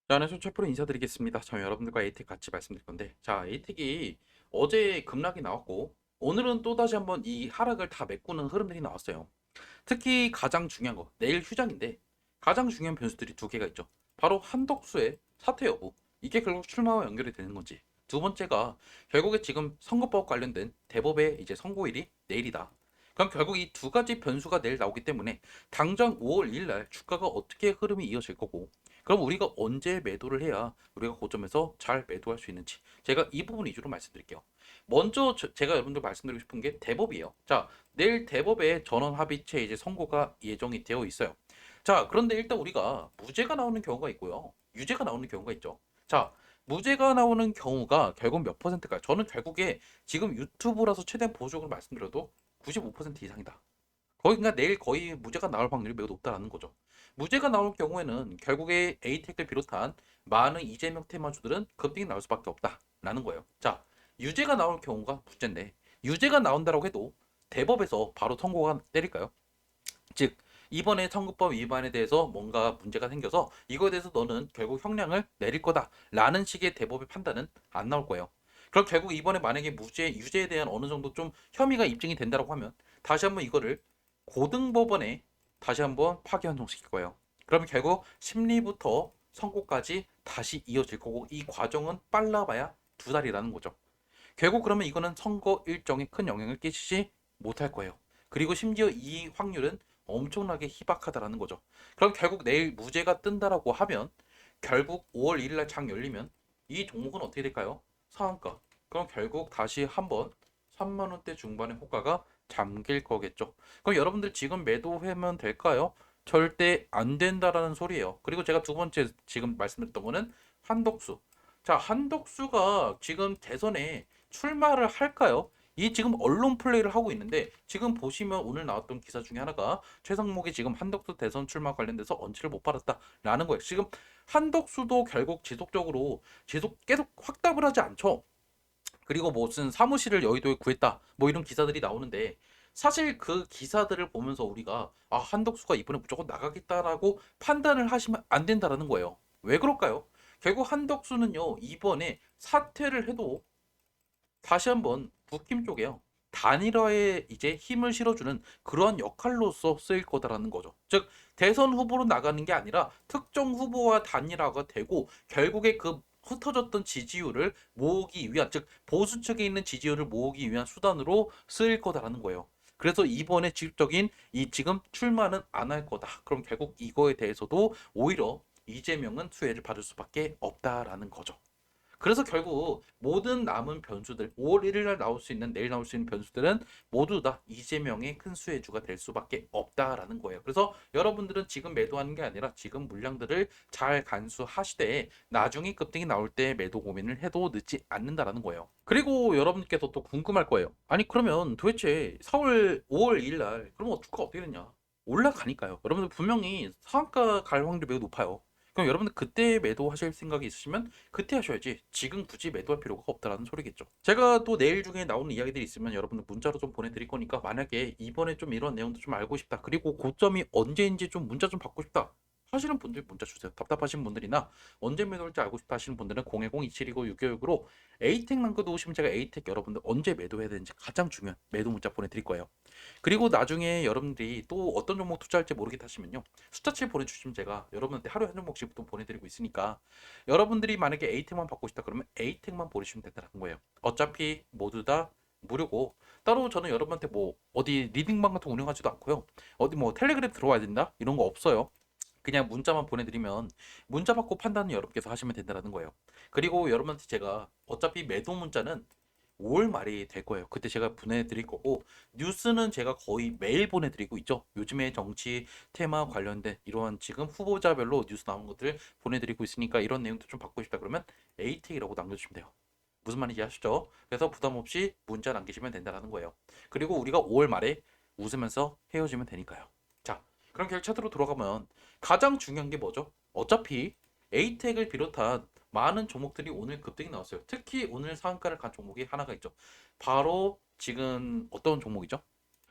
자, 안녕하세요. 최프로 인사드리겠습니다. 저 여러분들과 에이텍 같이 말씀드릴 건데, 자, 에이텍이 어제 급락이 나왔고, 오늘은 또다시 한번 이 하락을 다 메꾸는 흐름들이 나왔어요. 특히 가장 중요한 거, 내일 휴장인데, 가장 중요한 변수들이 두 개가 있죠. 바로 한덕수의 사퇴 여부, 이게 결국 출마와 연결이 되는 건지. 두 번째가 결국에 지금 선거법 관련된 대법의 이제 선고일이 내일이다. 그럼 결국 이 두 가지 변수가 내일 나오기 때문에 당장 5월 2일 날 주가가 어떻게 흐름이 이어질 거고, 그럼 우리가 언제 매도를 해야 우리가 고점에서 잘 매도할 수 있는지 제가 이 부분 위주로 말씀드릴게요. 먼저 제가 여러분들 말씀드리고 싶은 게 대법이에요. 자, 내일 대법에 전원 합의체 이제 선고가 예정이 되어 있어요. 자, 그런데 일단 우리가 무죄가 나오는 경우가 있고요. 유죄가 나오는 경우가 있죠. 자, 무죄가 나오는 경우가 결국 몇 퍼센트일까요? 저는 결국에 지금 유튜브라서 최대한 보수적으로 말씀드려도 95% 이상이다. 거의 그러니까 내일 거의 무죄가 나올 확률이 매우 높다라는 거죠. 무죄가 나올 경우에는 결국에 에이텍을 비롯한 많은 이재명 테마주들은 급등이 나올 수밖에 없다라는 거예요. 자, 유죄가 나올 경우가 문제인데 유죄가 나온다고 해도 대법에서 바로 선고가 때릴까요? 즉 이번에 선거법 위반에 대해서 뭔가 문제가 생겨서 이거에 대해서 너는 결국 형량을 내릴 거다라는 식의 대법의 판단은 안 나올 거예요. 그럼 결국 이번에 만약에 유죄에 대한 어느 정도 좀 혐의가 입증이 된다고 하면 다시 한번 이거를 고등법원에 다시 한번 파기환송시킬 거예요. 그러면 결국 심리부터 선고까지 다시 이어질 거고 이 과정은 빨라봐야 두 달이라는 거죠. 결국 그러면 이거는 선거 일정에 큰 영향을 끼치지 못할 거예요. 그리고 심지어 이 확률은 엄청나게 희박하다라는 거죠. 그럼 결국 내일 무죄가 뜬다라고 하면 결국 5월 1일 날 장 열리면 이 종목은 어떻게 될까요? 상한가. 그럼 결국 다시 한번 3만 원대 중반의 호가가 잠길 거겠죠. 그럼 여러분들 지금 매도하면 될까요? 절대 안 된다라는 소리예요. 그리고 제가 두 번째 지금 말씀드렸던 거는 한덕수. 자, 한덕수가 지금 대선에 출마를 할까요? 이 지금 언론 플레이를 하고 있는데 지금 보시면 오늘 나왔던 기사 중에 하나가 최상목이 지금 한덕수 대선 출마 관련돼서 언치를 못 받았다라는 거예요. 지금 한덕수도 결국 지속적으로 계속 확답을 하지 않죠. 그리고 무슨 사무실을 여의도에 구했다 뭐 이런 기사들이 나오는데 사실 그 기사들을 보면서 우리가 한덕수가 이번에 무조건 나가겠다라고 판단을 하시면 안 된다라는 거예요. 왜 그럴까요? 결국 한덕수는요 이번에 사퇴를 해도 다시 한번 국힘 쪽에요. 단일화에 이제 힘을 실어주는 그러한 역할로서 쓰일 거다라는 거죠. 즉 대선 후보로 나가는 게 아니라 특정 후보와 단일화가 되고 결국에 그 흩어졌던 지지율을 모으기 위한 즉 보수 측에 있는 지지율을 모으기 위한 수단으로 쓰일 거다라는 거예요. 그래서 이번에 직접적인 이 지금 출마는 안 할 거다. 그럼 결국 이거에 대해서도 오히려 이재명은 수혜를 받을 수밖에 없다라는 거죠. 그래서 결국 모든 남은 변수들 5월 1일 날 나올 수 있는 내일 나올 수 있는 변수들은 모두 다 이재명의 큰 수혜주가 될 수밖에 없다라는 거예요. 그래서 여러분들은 지금 매도하는 게 아니라 지금 물량들을 잘 간수하시되 나중에 급등이 나올 때 매도 고민을 해도 늦지 않는다라는 거예요. 그리고 여러분께서 또 궁금할 거예요. 아니 그러면 도대체 4월 5월 2일 날 그러면 주가 어떻게 되냐? 올라가니까요. 여러분들 분명히 상한가 갈 확률이 매우 높아요. 그럼 여러분들 그때 매도하실 생각이 있으시면 그때 하셔야지 지금 굳이 매도할 필요가 없다라는 소리겠죠. 제가 또 내일 중에 나오는 이야기들이 있으면 여러분들 문자로 좀 보내드릴 거니까 만약에 이번에 좀 이런 내용도 좀 알고 싶다. 그리고 고점이 언제인지 좀 문자 좀 받고 싶다. 하시는 분들 문자 주세요. 답답하신 분들이나 언제 매도할지 알고 싶다 하시는 분들은 010-2729-696으로 에이텍 남겨도 오시면 제가 에이텍 여러분들 언제 매도해야 되는지 가장 중요한 매도 문자 보내드릴 거예요. 그리고 나중에 여러분들이 또 어떤 종목 투자할지 모르겠다 하시면요. 숫자치 보내주시면 제가 여러분한테 하루에 한 종목씩 또 보내드리고 있으니까 여러분들이 만약에 에이텍만 받고 싶다 그러면 에이텍만 보내주시면 된다는 거예요. 어차피 모두 다 무료고 따로 저는 여러분한테 뭐 어디 리딩방 같은 거 운영하지도 않고요. 어디 뭐 텔레그램 들어와야 된다 이런 거 없어요. 그냥 문자만 보내드리면 문자 받고 판단은 여러분께서 하시면 된다는 거예요. 그리고 여러분한테 제가 어차피 매도 문자는 5월 말이 될 거예요. 그때 제가 보내드릴 거고 뉴스는 제가 거의 매일 보내드리고 있죠. 요즘에 정치 테마 관련된 이러한 지금 후보자별로 뉴스 나온 것들 보내드리고 있으니까 이런 내용도 좀 받고 싶다 그러면 에이텍이라고 남겨주시면 돼요. 무슨 말인지 아시죠? 그래서 부담 없이 문자 남기시면 된다는 거예요. 그리고 우리가 5월 말에 웃으면서 헤어지면 되니까요. 자, 그럼 결차트로 돌아가면 가장 중요한 게 뭐죠? 어차피 에이텍을 비롯한 많은 종목들이 오늘 급등이 나왔어요. 특히 오늘 상한가를 간 종목이 하나가 있죠. 바로 지금 어떤 종목이죠?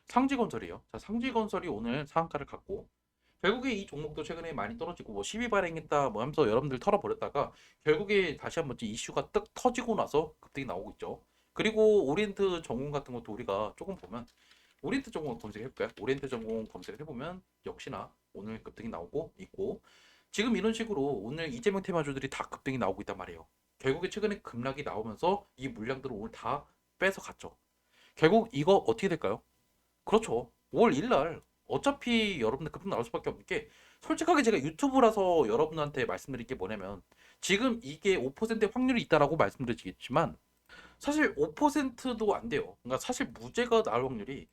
상지건설이에요. 자, 상지건설이 오늘 상한가를 갔고 결국에 이 종목도 최근에 많이 떨어지고 뭐 시비 발행했다 뭐 하면서 여러분들 털어버렸다가 결국에 다시 한번 이슈가 떡 터지고 나서 급등이 나오고 있죠. 그리고 오리엔트 전공 같은 것도 우리가 조금 보면 오리엔트 전공 검색해볼까요? 오리엔트 전공 검색을 해보면 역시나 오늘 급등이 나오고 있고 지금 이런 식으로 오늘 이재명 테마주들이 다 급등이 나오고 있단 말이에요. 결국에 최근에 급락이 나오면서 이 물량들을 오늘 다 뺏어갔죠. 결국 이거 어떻게 될까요? 그렇죠. 5월 1일 날 어차피 여러분들 급등 나올 수밖에 없는 게 솔직하게 제가 유튜브라서 여러분한테 말씀드릴 게 뭐냐면 지금 이게 5%의 확률이 있다라고 말씀드리겠지만 사실 5%도 안 돼요. 그러니까 사실 무죄가 나올 확률이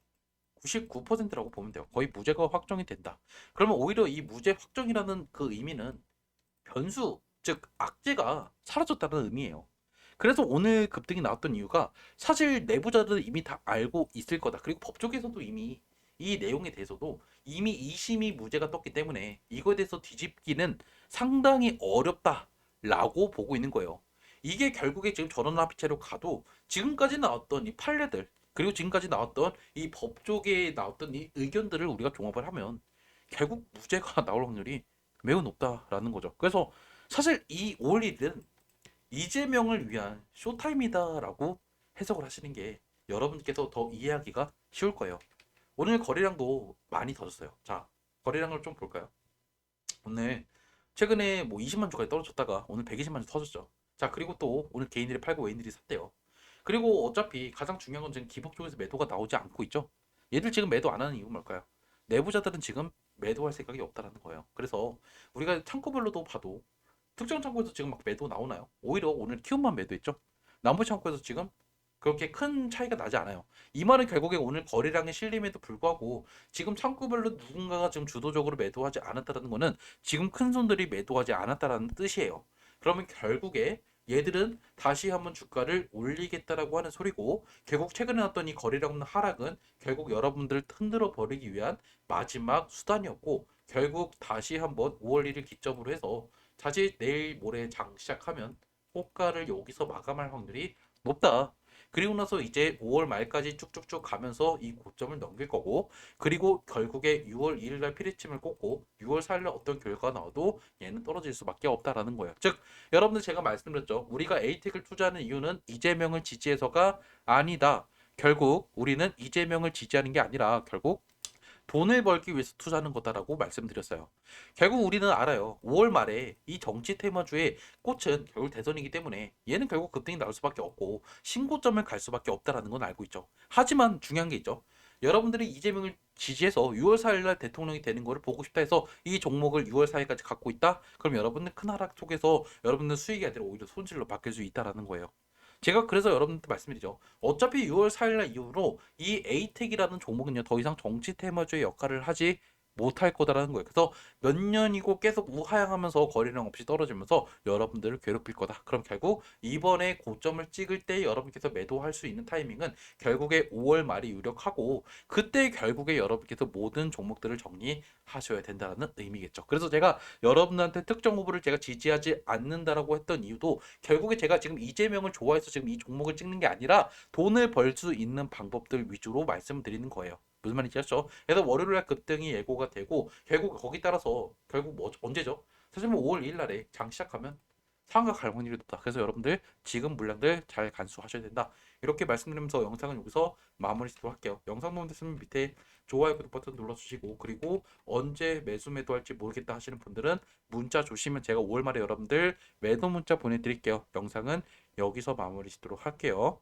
99%라고 보면 돼요. 거의 무죄가 확정이 된다. 그러면 오히려 이 무죄 확정이라는 그 의미는 변수, 즉 악재가 사라졌다는 의미예요. 그래서 오늘 급등이 나왔던 이유가 사실 내부자들은 이미 다 알고 있을 거다. 그리고 법조계에서도 이미 이 내용에 대해서도 이미 2심이 무죄가 떴기 때문에 이거에 대해서 뒤집기는 상당히 어렵다라고 보고 있는 거예요. 이게 결국에 지금 전원합의체로 가도 지금까지 나왔던 이 판례들 그리고 지금까지 나왔던 이 법조계에 나왔던 이 의견들을 우리가 종합을 하면 결국 무죄가 나올 확률이 매우 높다라는 거죠. 그래서 사실 이 5월 1일은 이재명을 위한 쇼타임이다라고 해석을 하시는 게 여러분께서 더 이해하기가 쉬울 거예요. 오늘 거래량도 많이 터졌어요. 자, 거래량을 좀 볼까요? 오늘 최근에 뭐 20만 주까지 떨어졌다가 오늘 120만 주 터졌죠. 자, 그리고 또 오늘 개인들이 팔고 외인들이 샀대요. 그리고 어차피 가장 중요한 건 지금 기법 쪽에서 매도가 나오지 않고 있죠. 얘들 지금 매도 안 하는 이유는 뭘까요? 내부자들은 지금 매도할 생각이 없다라는 거예요. 그래서 우리가 창고별로도 봐도 특정 창고에서 지금 막 매도 나오나요? 오히려 오늘 키움만 매도했죠. 나머지 창고에서 지금 그렇게 큰 차이가 나지 않아요. 이 말은 결국에 오늘 거래량의 실림에도 불구하고 지금 창구별로 누군가가 지금 주도적으로 매도하지 않았다는 거는 지금 큰 손들이 매도하지 않았다는 뜻이에요. 그러면 결국에 얘들은 다시 한번 주가를 올리겠다라고 하는 소리고 결국 최근에 났던 이 거래량 없는 하락은 결국 여러분들을 흔들어 버리기 위한 마지막 수단이었고 결국 다시 한번 5월 1일 기점으로 해서 다시 내일 모레 장 시작하면 호가를 여기서 마감할 확률이 높다. 그리고 나서 이제 5월 말까지 쭉쭉쭉 가면서 이 고점을 넘길 거고 그리고 결국에 6월 1일 날 피리침을 꽂고 6월 4일 날 어떤 결과가 나와도 얘는 떨어질 수밖에 없다라는 거예요. 즉 여러분들 제가 말씀드렸죠. 우리가 에이텍을 투자하는 이유는 이재명을 지지해서가 아니다. 결국 우리는 이재명을 지지하는 게 아니라 결국 돈을 벌기 위해서 투자하는 거다라고 말씀드렸어요. 결국 우리는 알아요. 5월 말에 이 정치 테마주의 꽃은 결국 대선이기 때문에 얘는 결국 급등이 나올 수밖에 없고 신고점을 갈 수밖에 없다라는 건 알고 있죠. 하지만 중요한 게 있죠. 여러분들이 이재명을 지지해서 6월 4일 날 대통령이 되는 거를 보고 싶다 해서 이 종목을 6월 4일까지 갖고 있다? 그럼 여러분은 큰 하락 속에서 여러분은 수익이 아니라 오히려 손실로 바뀔 수 있다라는 거예요. 제가 그래서 여러분한테 말씀드리죠. 어차피 6월 4일날 이후로 이 에이텍이라는 종목은요, 더 이상 정치 테마주의 역할을 하지 못할 거다라는 거예요. 그래서 몇 년이고 계속 우하향하면서 거래량 없이 떨어지면서 여러분들을 괴롭힐 거다. 그럼 결국 이번에 고점을 찍을 때 여러분께서 매도할 수 있는 타이밍은 결국에 5월 말이 유력하고 그때 결국에 여러분께서 모든 종목들을 정리하셔야 된다는 의미겠죠. 그래서 제가 여러분한테 특정 후보를 제가 지지하지 않는다라고 했던 이유도 결국에 제가 지금 이재명을 좋아해서 지금 이 종목을 찍는 게 아니라 돈을 벌 수 있는 방법들 위주로 말씀드리는 거예요. 무슨 말인지 아시죠? 그래서 월요일 날 급등이 예고가 되고 결국 거기 따라서 결국 뭐 언제죠? 사실 뭐 5월 1일 날에 장 시작하면 상한가 갈 확률이 높다. 그래서 여러분들 지금 물량들 잘 간수하셔야 된다. 이렇게 말씀드리면서 영상은 여기서 마무리 짓도록 할게요. 영상 도움됐으면 밑에 좋아요, 구독 버튼 눌러주시고 그리고 언제 매수 매도할지 모르겠다 하시는 분들은 문자 주시면 제가 5월 말에 여러분들 매도 문자 보내드릴게요. 영상은 여기서 마무리 짓도록 할게요.